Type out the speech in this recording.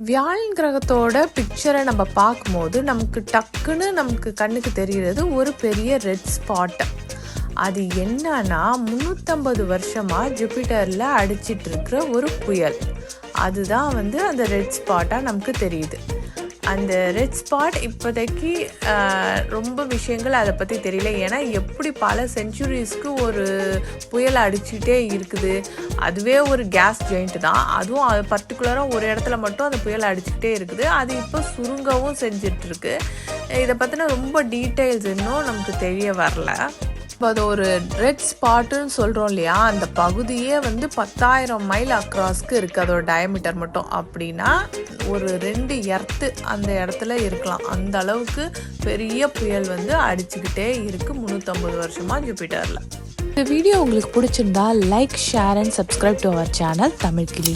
வியாழன் கிரகத்தோட பிக்சரை நம்ம பார்க்கும்போது நமக்கு கண்ணுக்கு தெரிகிறது ஒரு பெரிய ரெட் ஸ்பாட். அது என்னன்னா 350 வருஷமா ஜூபிட்டர்ல அடிச்சிட்டு இருக்கிற ஒரு புயல். அதுதான் அந்த ரெட் ஸ்பாட்டா நமக்கு தெரியுது. அந்த ரெட் ஸ்பாட் இப்போதைக்கு ரொம்ப விஷயங்கள் அதை பற்றி தெரியல. ஏன்னா எப்படி பல செஞ்சுரிஸ்க்கு ஒரு புயல் அடிச்சுட்டே இருக்குது. அதுவே ஒரு கேஸ் ஜெயிண்ட் தான். அதுவும் அது பர்டிகுலராக ஒரு இடத்துல மட்டும் அந்த புயல் அடிச்சுக்கிட்டே இருக்குது. அது இப்போ சுருங்கவும் செஞ்சிட்ருக்கு. இதை பற்றின ரொம்ப டீட்டெயில்ஸ் இன்னும் நமக்கு தெரிய வரல. அது ஒரு ரெட் ஸ்பாட்டுன்னு சொல்கிறோம் இல்லையா, அந்த பகுதியே 10,000 மைல் அக்ராஸ்க்கு இருக்குது. அதோட டயமீட்டர் மட்டும். அப்படின்னா ஒரு 2 எர்த்து அந்த இடத்துல இருக்கலாம். அந்த அளவுக்கு பெரிய புயல் அடிச்சுக்கிட்டே இருக்குது 350 வருஷமாக ஜூபிட்டரில். இந்த வீடியோ உங்களுக்கு பிடிச்சிருந்தா like, share and subscribe to our channel Tamil கிளி.